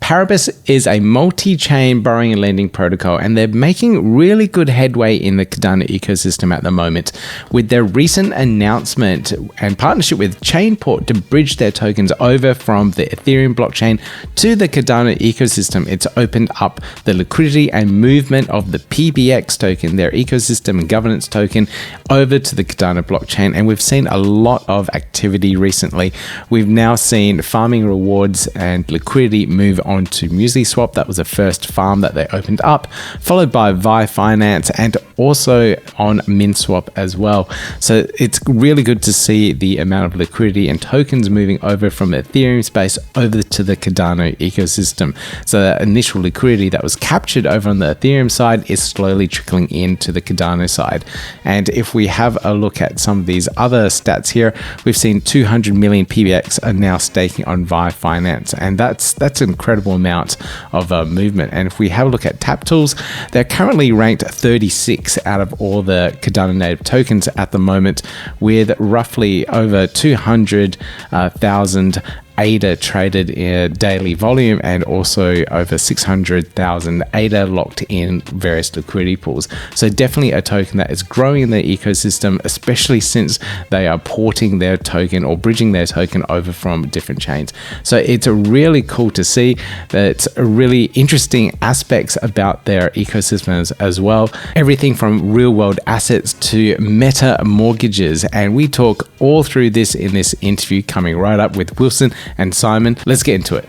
Paribus is a multi-chain borrowing and lending protocol, and they're making really good headway in the Cardano ecosystem at the moment with their recent announcement and partnership with ChainPort to bridge their tokens over from the Ethereum blockchain to the Cardano ecosystem. It's opened up the liquidity and movement of the PBX token, their ecosystem and governance token, over to the Cardano blockchain, and we've seen a lot of activity recently. We've now seen farming rewards and liquidity move on to MuesliSwap. That was the first farm that they opened up, followed by Vi Finance and also on MinSwap as well. So it's really good to see the amount of liquidity and tokens moving over from the Ethereum space over to the Cardano ecosystem. So that initial liquidity that was captured over on the Ethereum side is slowly trickling into the Cardano side. And if we have a look at some of these other stats here, we've seen 200 million PBX are now staking on Vi Finance, and that's an incredible amount of movement. And if we have a look at tap tools, they're currently ranked 36 out of all the Cardano native tokens at the moment, with roughly over 200,000 ADA traded in daily volume and also over 600,000 ADA locked in various liquidity pools. So definitely a token that is growing in the ecosystem, especially since they are porting their token or bridging their token over from different chains. So it's really cool to see that it's really interesting aspects about their ecosystems as well. Everything from real world assets to meta mortgages. And we talk all through this in this interview coming right up with Wilson and Simon. Let's get into it.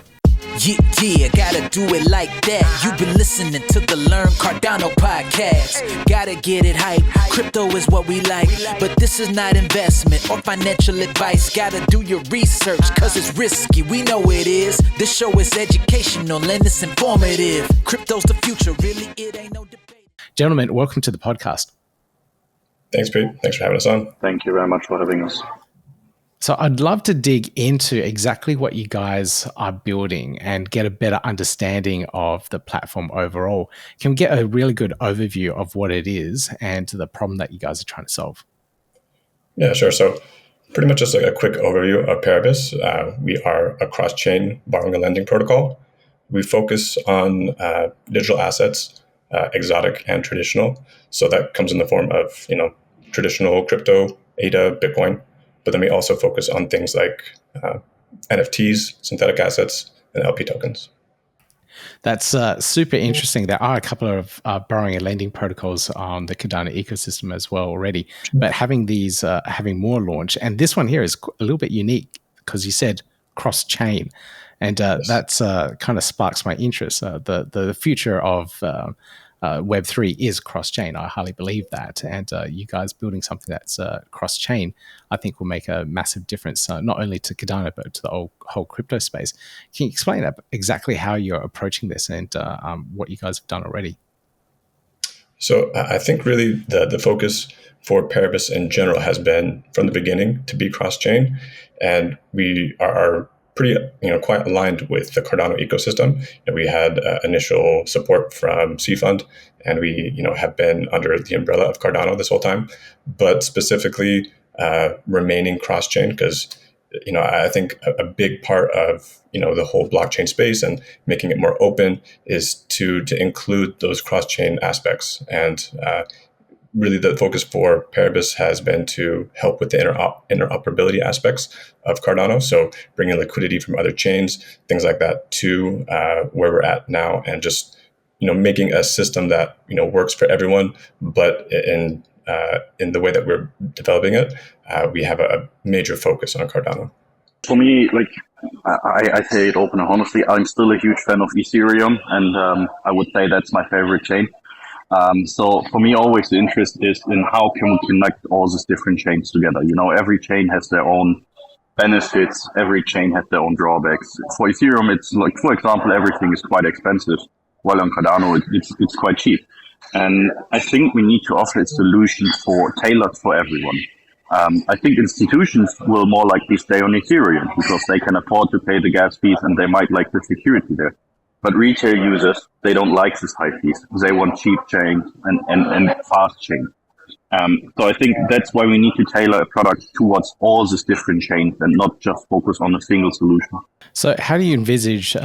Yeah, gotta do it like that. You've been listening to the Learn Cardano podcast. Gotta get it hype. Crypto is what we like, but this is not investment or financial advice. Gotta do your research, cause it's risky. We know it is. This show is educational and it's informative. Crypto's the future, really, it ain't no debate. Gentlemen, welcome to the podcast. Thanks, Pete. Thanks for having us on. Thank you very much for having us. So I'd love to dig into exactly what you guys are building and get a better understanding of the platform overall. Can we get a really good overview of what it is and the problem that you guys are trying to solve? Yeah, sure. So pretty much just a quick overview of Paribus. We are a cross-chain borrowing and lending protocol. We focus on digital assets, exotic and traditional. So that comes in the form of, traditional crypto, ADA, Bitcoin. But then we also focus on things like NFTs, synthetic assets, and LP tokens. That's super interesting. There are a couple of borrowing and lending protocols on the Cardano ecosystem as well already. But having these, having more launch, and this one here is a little bit unique because you said cross-chain, and Yes. that's kind of sparks my interest. The future of Web3 is cross-chain. I highly believe that. And you guys building something that's cross-chain, I think will make a massive difference, not only to Cardano, but to the whole crypto space. Can you explain exactly how you're approaching this and what you guys have done already? So I think really the focus for Paribus in general has been from the beginning to be cross-chain. And we are pretty, quite aligned with the Cardano ecosystem. We had initial support from C Fund, and we, have been under the umbrella of Cardano this whole time. But specifically, remaining cross-chain because, I think a big part of, the whole blockchain space and making it more open is to include those cross-chain aspects. And really the focus for Paribus has been to help with the interoperability aspects of Cardano. So bringing liquidity from other chains, things like that to where we're at now, and just, making a system that, works for everyone, but in the way that we're developing it, we have a major focus on Cardano. For me, I say it open and honestly, I'm still a huge fan of Ethereum, and I would say that's my favorite chain. So for me, always the interest is in how can we connect all these different chains together. Every chain has their own benefits. Every chain has their own drawbacks. For Ethereum, it's like, for example, everything is quite expensive. While on Cardano, it's quite cheap. And I think we need to offer a solution tailored for everyone. I think institutions will more likely stay on Ethereum because they can afford to pay the gas fees and they might like the security there. But retail users, they don't like these high fees. They want cheap chains and fast chains. So I think that's why we need to tailor a product towards all these different chains and not just focus on a single solution. So how do you envisage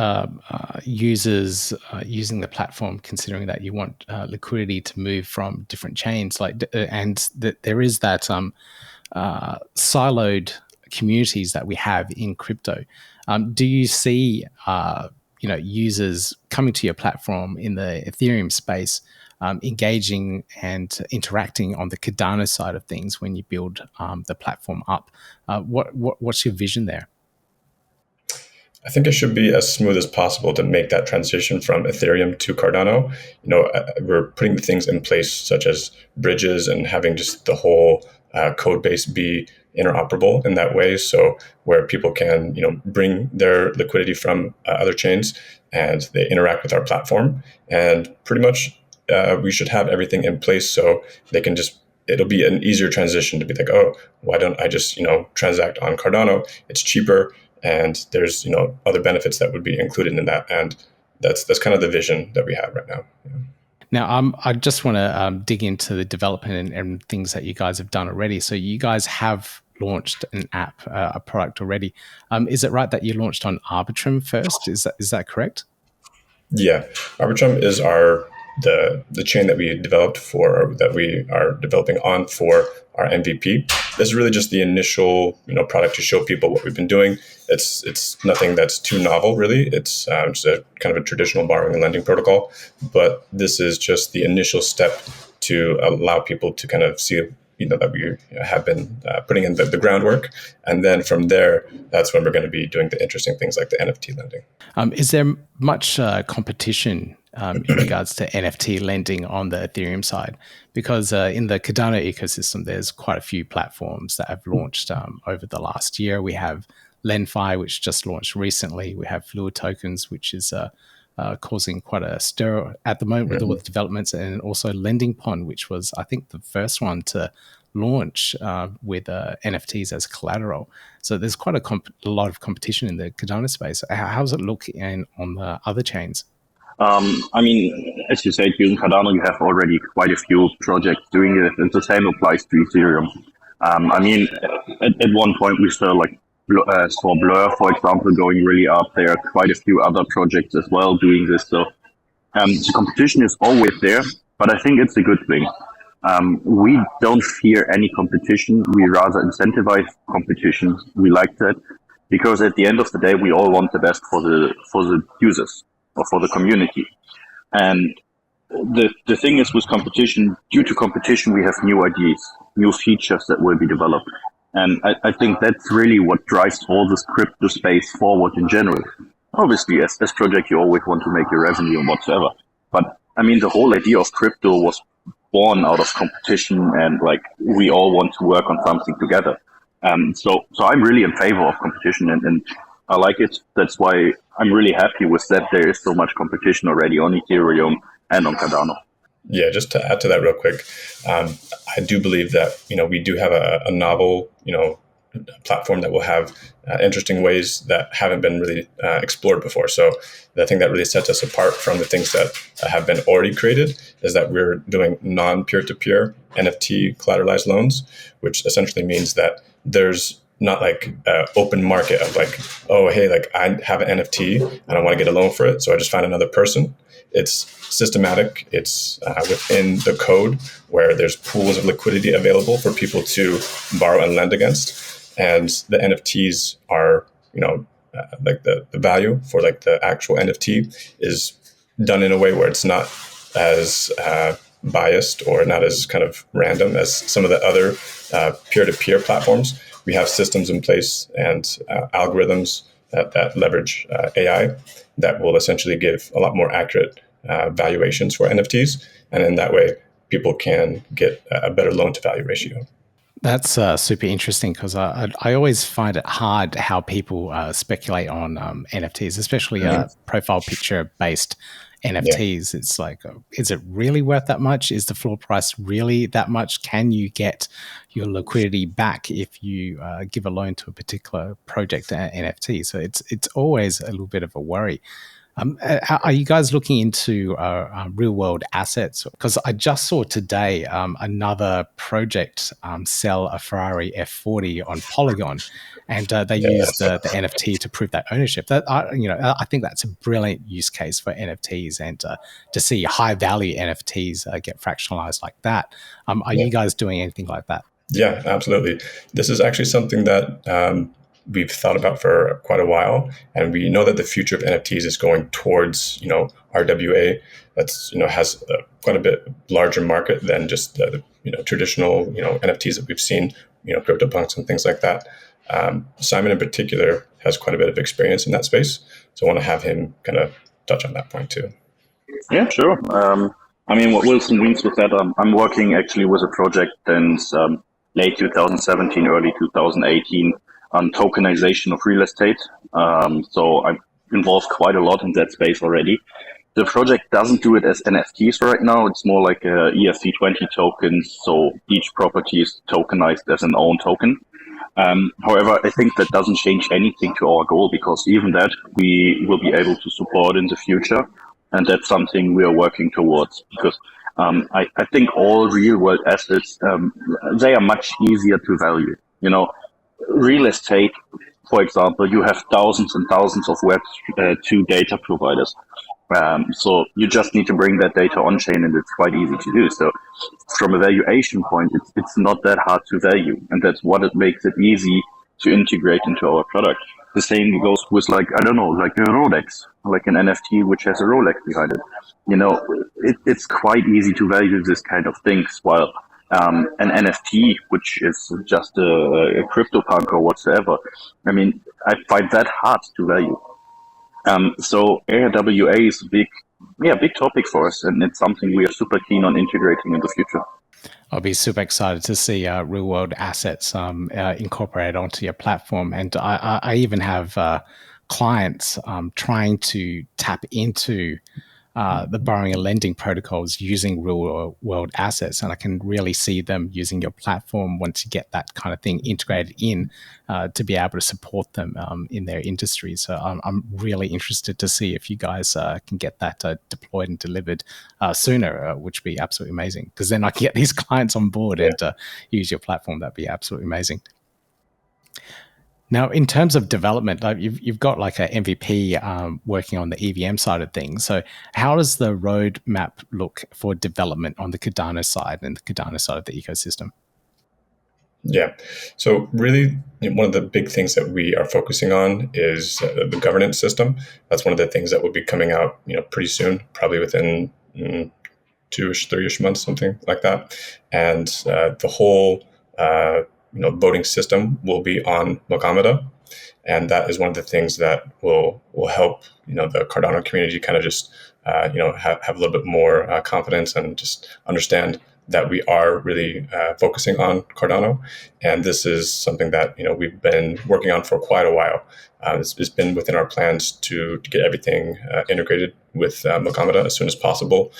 users using the platform, considering that you want liquidity to move from different chains, and that there is that siloed communities that we have in crypto? Do you see users coming to your platform in the Ethereum space, engaging and interacting on the Cardano side of things when you build the platform up? What's your vision there? I think it should be as smooth as possible to make that transition from Ethereum to Cardano. We're putting things in place such as bridges and having just the whole code base be interoperable in that way. So where people can, bring their liquidity from other chains and they interact with our platform. And pretty much we should have everything in place so they can it'll be an easier transition to be like, oh, why don't I just, transact on Cardano? It's cheaper. And there's, other benefits that would be included in that. And that's kind of the vision that we have right now. Yeah. Now, I just want to dig into the development and things that you guys have done already. So you guys have launched an app, a product already. Is it right that you launched on Arbitrum first? Is that correct? Yeah, Arbitrum is the chain that we developed that we are developing on for our MVP. This is really just the initial, product to show people what we've been doing. It's nothing that's too novel, really. It's just a kind of a traditional borrowing and lending protocol. But this is just the initial step to allow people to kind of see, that we have been putting in the groundwork. And then from there, that's when we're going to be doing the interesting things like the NFT lending. Is there much competition in regards to NFT lending on the Ethereum side? Because in the Cardano ecosystem, there's quite a few platforms that have launched over the last year. We have LendFi, which just launched recently. We have Fluid Tokens, which is causing quite a stir at the moment with all the developments, and also Lending Pond, which was, I think, the first one to launch with NFTs as collateral. So there's quite a lot of competition in the Cardano space. How does it look on the other chains? As you said, using Cardano, you have already quite a few projects doing it, and the same applies to Ethereum. At one point we saw saw Blur, for example, going really up. There are quite a few other projects as well doing this. So the competition is always there, but I think it's a good thing. We don't fear any competition. We rather incentivize competition. We like that because at the end of the day, we all want the best for the users or for the community. And the thing is with competition, due to competition, we have new ideas, new features that will be developed. And I think that's really what drives all this crypto space forward in general. Obviously, as project, you always want to make your revenue and whatsoever. But the whole idea of crypto was born out of competition, and we all want to work on something together. So I'm really in favor of competition, and I like it. That's why I'm really happy with that. There is so much competition already on Ethereum and on Cardano. Yeah, just to add to that real quick, I do believe that, we do have a novel, platform that will have interesting ways that haven't been really explored before. So the thing that really sets us apart from the things that have been already created is that we're doing non-peer-to-peer NFT collateralized loans, which essentially means that there's not open market of oh, hey, I have an NFT and I want to get a loan for it, so I just find another person. It's systematic. It's within the code where there's pools of liquidity available for people to borrow and lend against. And the NFTs are, the value for the actual NFT is done in a way where it's not as biased or not as kind of random as some of the other peer-to-peer platforms. We have systems in place and algorithms that leverage AI that will essentially give a lot more accurate valuations for NFTs. And in that way, people can get a better loan to value ratio. That's super interesting because I always find it hard how people speculate on NFTs, especially profile picture based NFTs. Yeah. It's is it really worth that much? Is the floor price really that much? Can you get your liquidity back if you give a loan to a particular project NFT? So it's always a little bit of a worry. Are you guys looking into real world assets? Because I just saw today another project sell a Ferrari F40 on Polygon, and they used the NFT to prove that ownership. I think that's a brilliant use case for NFTs, and to see high value NFTs get fractionalized like that. Are you guys doing anything like that? Yeah, absolutely. This is actually something that we've thought about for quite a while, and we know that the future of NFTs is going towards, RWA. That's has quite a bit larger market than just the traditional NFTs that we've seen, CryptoPunks and things like that. Simon in particular has quite a bit of experience in that space, so I want to have him kind of touch on that point too. Yeah, sure. What Wilson means with that, I'm working actually with a project since late 2017, early 2018 on tokenization of real estate. So I'm involved quite a lot in that space already. The project doesn't do it as NFTs right now. It's more like ERC20 tokens. So each property is tokenized as an own token. However, I think that doesn't change anything to our goal, because even that we will be able to support in the future. And that's something we are working towards, because I think all real world assets, they are much easier to value. Real estate, for example, you have thousands and thousands of Web2 data providers. So you just need to bring that data on chain, and it's quite easy to do. So from a valuation point, it's not that hard to value. And that's what it makes it easy to integrate into our product. The same goes with like a Rolex, like an NFT which has a Rolex behind it. It's quite easy to value this kind of things, while an NFT, which is just a CryptoPunk or whatsoever, I find that hard to value. So RWA is a big topic for us, and it's something we are super keen on integrating in the future. I'll be super excited to see real world assets incorporated onto your platform. And I even have clients trying to tap into the borrowing and lending protocols using real world assets. And I can really see them using your platform once you get that kind of thing integrated in to be able to support them in their industry. So I'm really interested to see if you guys can get that deployed and delivered sooner, which would be absolutely amazing, because then I can get these clients on board and use your platform. That'd be absolutely amazing. Now, in terms of development, you've got like an MVP working on the EVM side of things. So how does the roadmap look for development on the Cardano side and the Cardano side of the ecosystem? Yeah. So really, one of the big things that we are focusing on is the governance system. That's one of the things that will be coming out, pretty soon, probably within 2-ish, 3-ish months, something like that. And the whole voting system will be on Milkomeda, and that is one of the things that will help the Cardano community kind of just have a little bit more confidence and just understand that we are really focusing on Cardano. And this is something that we've been working on for quite a while. It's been within our plans to get everything integrated with Milkomeda as soon as possible.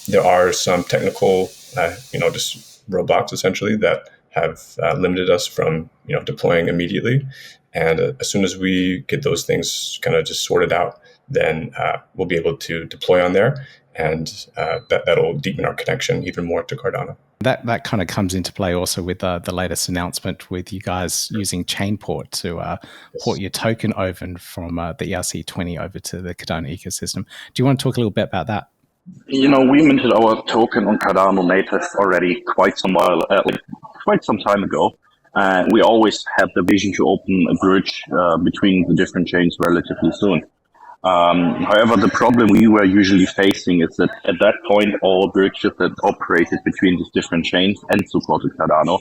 There are some technical just roadblocks essentially that have limited us from deploying immediately, and as soon as we get those things kind of just sorted out, then we'll be able to deploy on there, and that'll deepen our connection even more to Cardano. That kind of comes into play also with the latest announcement with you guys using ChainPort to port your token over from the ERC20 over to the Cardano ecosystem. Do you want to talk a little bit about that? We minted our token on Cardano native already quite some time ago. We always had the vision to open a bridge between the different chains relatively soon. However, the problem we were usually facing is that at that point, all bridges that operated between these different chains and supported Cardano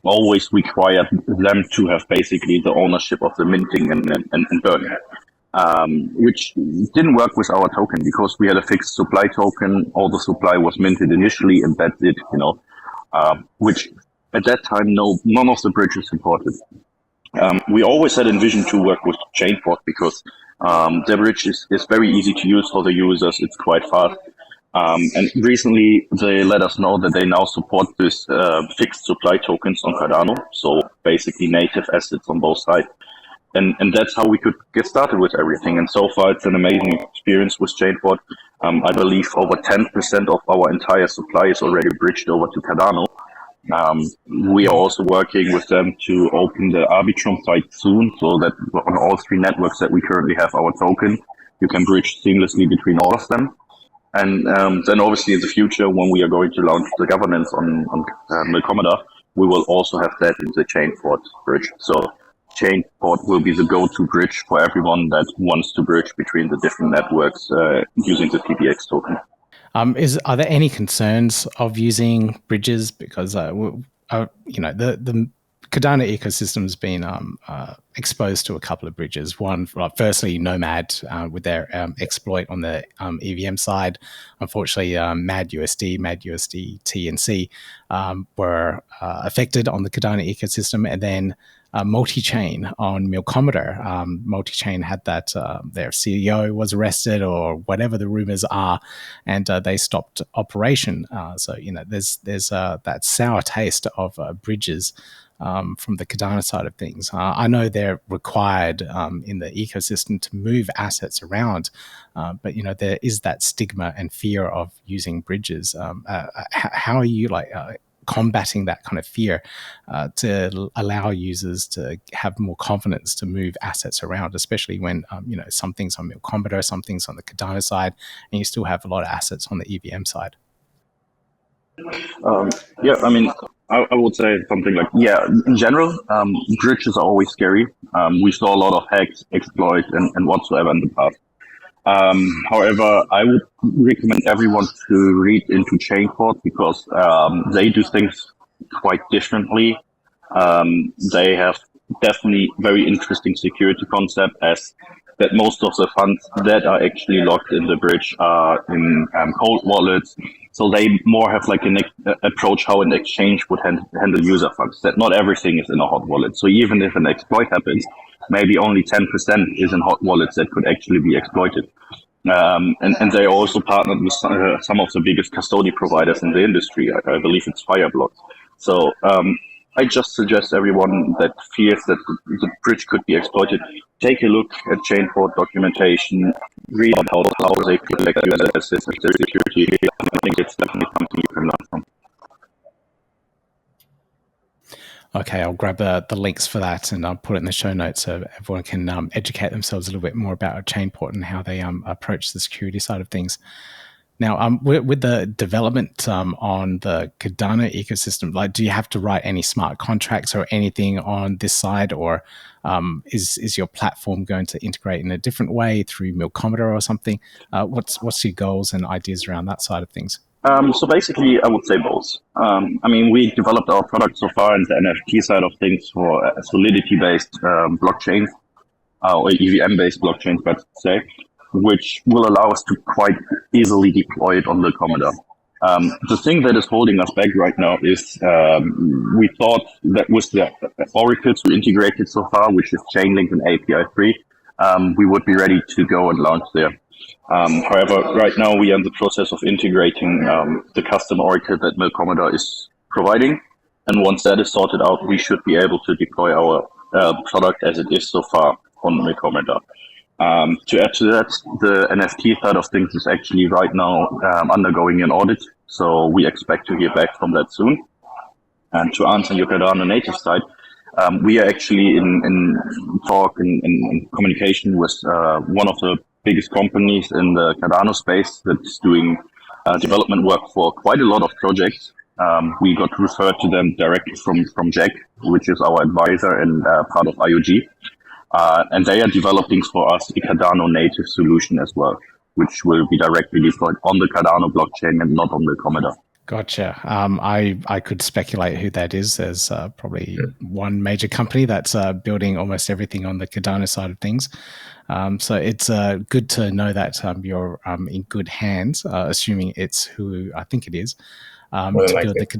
always required them to have basically the ownership of the minting and burning. Which didn't work with our token, because we had a fixed supply token. All the supply was minted initially, and that's it, which at that time, none of the bridges supported. We always had envisioned to work with ChainPort, because their bridge is very easy to use for the users. It's quite fast. And recently they let us know that they now support this fixed supply tokens on Cardano. So basically native assets on both sides. And that's how we could get started with everything. And so far, it's an amazing experience with ChainPort. I believe over 10% of our entire supply is already bridged over to Cardano. We are also working with them to open the Arbitrum site soon, so that on all three networks that we currently have our token, you can bridge seamlessly between all of them. And then obviously in the future, when we are going to launch the governance on Milkomeda, we will also have that in the ChainPort bridge. So ChainPort will be the go-to bridge for everyone that wants to bridge between the different networks using the PBX token. Are there any concerns of using bridges? Because the Cardano ecosystem has been exposed to a couple of bridges. One, firstly, Nomad with their exploit on the EVM side. Unfortunately, MadUSD, TNC were affected on the Cardano ecosystem, and then Multichain on Milkomeda. Multichain had that their CEO was arrested or whatever the rumors are, and they stopped operation. So there's that sour taste of bridges from the Cardano side of things. I know they're required in the ecosystem to move assets around, but there is that stigma and fear of using bridges. How are you combating that kind of fear to allow users to have more confidence to move assets around, especially when some things on Milkomeda, some things on the Cardano side, and you still have a lot of assets on the EVM side? I would say something like, in general, bridges are always scary. We saw a lot of hacks, exploits, and whatsoever in the past. However, I would recommend everyone to read into ChainPort because they do things quite differently. They have definitely very interesting security concept, as that most of the funds that are actually locked in the bridge are in cold wallets. So they more have like an approach how an exchange would handle user funds, that not everything is in a hot wallet. So even if an exploit happens, maybe only 10% is in hot wallets that could actually be exploited. And they also partnered with some of the biggest custody providers in the industry. I believe it's Fireblocks. So I just suggest everyone that fears that the bridge could be exploited, take a look at ChainPort documentation, read how they collect user assets and their security. I think it's definitely something you can learn from. Okay, I'll grab the links for that and I'll put it in the show notes so everyone can educate themselves a little bit more about ChainPort and how they approach the security side of things. Now, with the development on the Cardano ecosystem, do you have to write any smart contracts or anything on this side, or is your platform going to integrate in a different way through Milkomeda or something? What's your goals and ideas around that side of things? So basically, I would say both. We developed our product so far in the NFT side of things for a Solidity-based blockchain, or EVM-based blockchains, but say, which will allow us to quite easily deploy it on Milkomeda. The thing that is holding us back right now is we thought that with the oracles we integrated so far, which is Chainlink and API-free, we would be ready to go and launch there. However, right now we are in the process of integrating the custom oracle that Milkomeda is providing. And once that is sorted out, we should be able to deploy our product as it is so far on Milkomeda. To add to that, the NFT side of things is actually right now undergoing an audit. So we expect to hear back from that soon. And to answer your Cardano native side, we are actually in talk and communication with one of the biggest companies in the Cardano space that's doing development work for quite a lot of projects. We got referred to them directly from Jack, which is our advisor and part of IOG. And they are developing for us a Cardano native solution as well, which will be directly deployed on the Cardano blockchain and not on the Milkomeda. Gotcha. I could speculate who that is. There's probably one major company that's building almost everything on the Cardano side of things. So it's good to know that you're in good hands, assuming it's who I think it is. More than likely.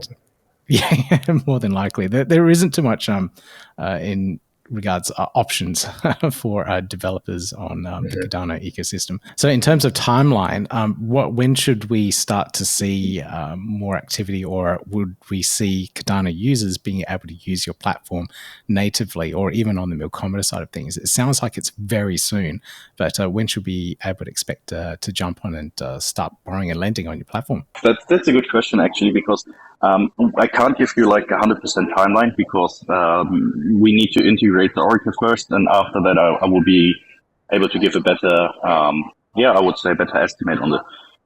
Yeah, more than likely. There isn't too much in regards options for developers on the Cardano ecosystem. So in terms of timeline, when should we start to see more activity, or would we see Cardano users being able to use your platform natively, or even on the Milkomeda side of things? It sounds like it's very soon, but when should we be able to expect to jump on and start borrowing and lending on your platform? That's a good question, actually, because I can't give you like 100% timeline, because we need to integrate the Oracle first, and after that I will be able to give a better, I would say better estimate on it.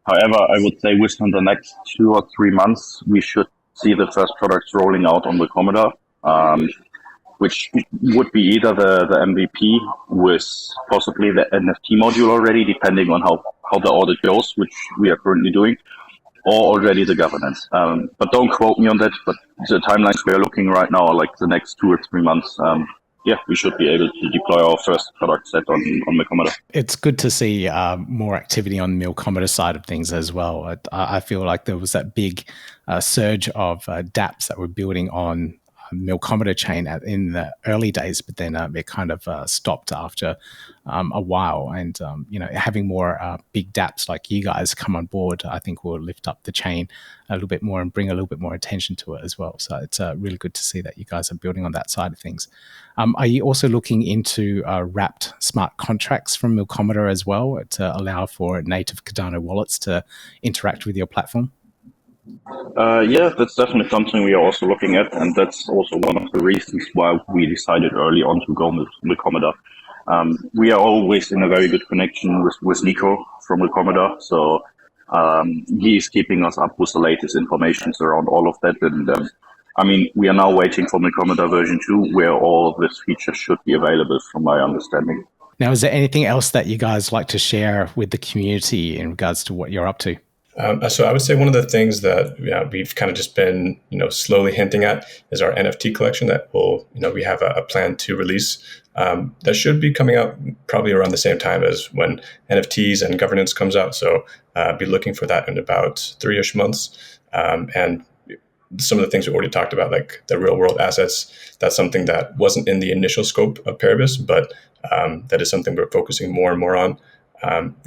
However, I would say within the next 2 or 3 months, we should see the first products rolling out on Milkomeda, which would be either the MVP with possibly the NFT module already, depending on how the audit goes, which we are currently doing, or already the governance. But don't quote me on that, but the timelines we are looking right now are like the next 2 or 3 months. We should be able to deploy our first product set on Milkomeda. It's good to see more activity on the Milkomeda side of things as well. I feel like there was that big surge of dApps that were building on Milkomeda chain in the early days, but then it kind of stopped after a while. And having more big dApps like you guys come on board, I think will lift up the chain a little bit more and bring a little bit more attention to it as well. So it's really good to see that you guys are building on that side of things. Are you also looking into wrapped smart contracts from Milkomeda as well to allow for native Cardano wallets to interact with your platform? That's definitely something we are also looking at, and that's also one of the reasons why we decided early on to go with Milkomeda. We are always in a very good connection with Nico from Milkomeda, so he is keeping us up with the latest information around all of that. And we are now waiting for Milkomeda version 2, where all of this features should be available, from my understanding. Now, is there anything else that you guys like to share with the community in regards to what you're up to? So I would say one of the things that we've kind of just been slowly hinting at is our NFT collection that we have a plan to release that should be coming out probably around the same time as when NFTs and governance comes out. So be looking for that in about 3-ish months. And some of the things we already talked about, like the real world assets, that's something that wasn't in the initial scope of Paribus, but that is something we're focusing more and more on.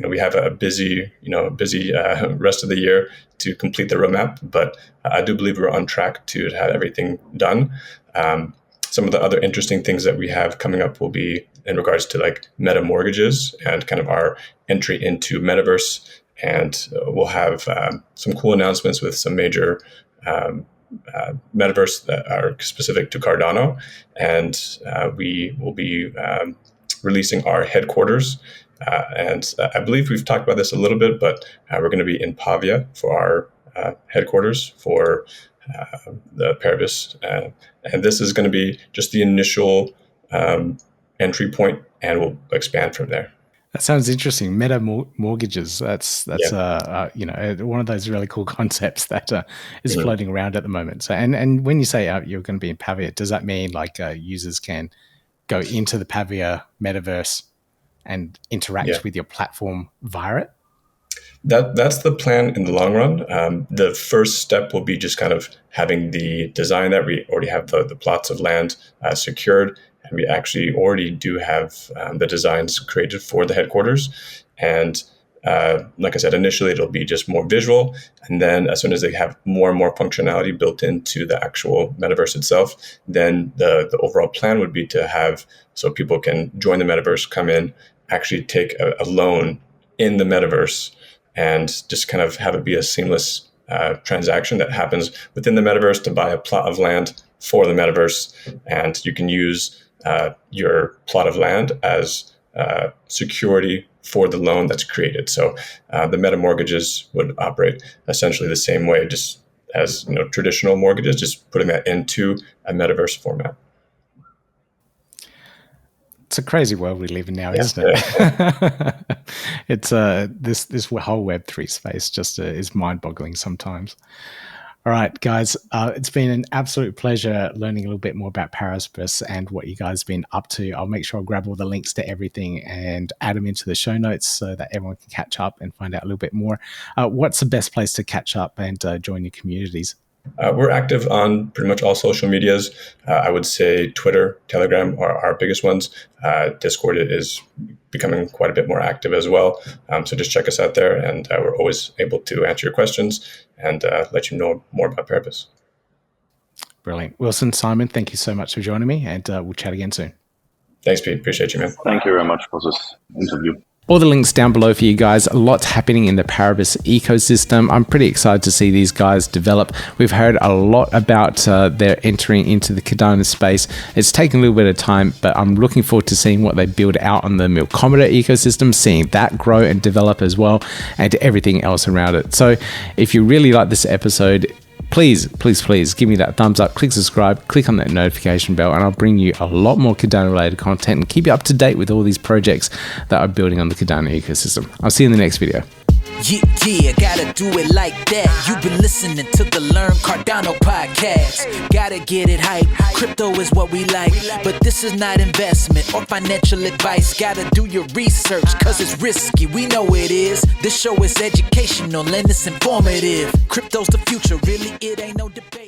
We have a busy rest of the year to complete the roadmap, but I do believe we're on track to have everything done. Some of the other interesting things that we have coming up will be in regards to like meta mortgages and kind of our entry into metaverse, and we'll have some cool announcements with some major metaverse that are specific to Cardano, and we will be releasing our headquarters. And I believe we've talked about this a little bit, but we're going to be in Pavia for our headquarters for the Paribus. And this is going to be just the initial entry point, and we'll expand from there. That sounds interesting. Meta mortgages. That's one of those really cool concepts that is floating around at the moment. So, and when you say you're going to be in Pavia, does that mean like users can go into the Pavia metaverse and interact with your platform via it? That's the plan in the long run. The first step will be just kind of having the design that we already have the plots of land secured, and we actually already do have the designs created for the headquarters. And like I said, initially it'll be just more visual, and then as soon as they have more and more functionality built into the actual metaverse itself, then the overall plan would be to have so people can join the metaverse, come in, actually take a loan in the metaverse, and just kind of have it be a seamless transaction that happens within the metaverse to buy a plot of land for the metaverse. And you can use your plot of land as security for the loan that's created. So the meta mortgages would operate essentially the same way, just as traditional mortgages, just putting that into a metaverse format. It's a crazy world we live in now, isn't it? It's this whole Web3 space just is mind-boggling sometimes. All right, guys, it's been an absolute pleasure learning a little bit more about Paribus and what you guys have been up to. I'll make sure I grab all the links to everything and add them into the show notes so that everyone can catch up and find out a little bit more. What's the best place to catch up and join your communities? We're active on pretty much all social medias. I would say Twitter, Telegram are our biggest ones. Discord is becoming quite a bit more active as well. So just check us out there, and we're always able to answer your questions and let you know more about Paribus. Brilliant. Wilson, Simon, thank you so much for joining me, and we'll chat again soon. Thanks, Pete. Appreciate you, man. Thank you very much for this interview. All the links down below for you guys. A lot's happening in the Paribus ecosystem. I'm pretty excited to see these guys develop. We've heard a lot about their entering into the Cardano space. It's taken a little bit of time, but I'm looking forward to seeing what they build out on the Milkomeda ecosystem, seeing that grow and develop as well, and everything else around it. So if you really like this episode, please give me that thumbs up, click subscribe, click on that notification bell, and I'll bring you a lot more Cardano related content and keep you up to date with all these projects that are building on the Cardano ecosystem. I'll see you in the next video. Yeah, gotta do it like that. You've been listening to the Learn Cardano podcast. Gotta get it hype. Crypto is what we like, but this is not investment or financial advice. Gotta do your research, cause it's risky. We know it is. This show is educational and it's informative. Crypto's the future, really, it ain't no debate.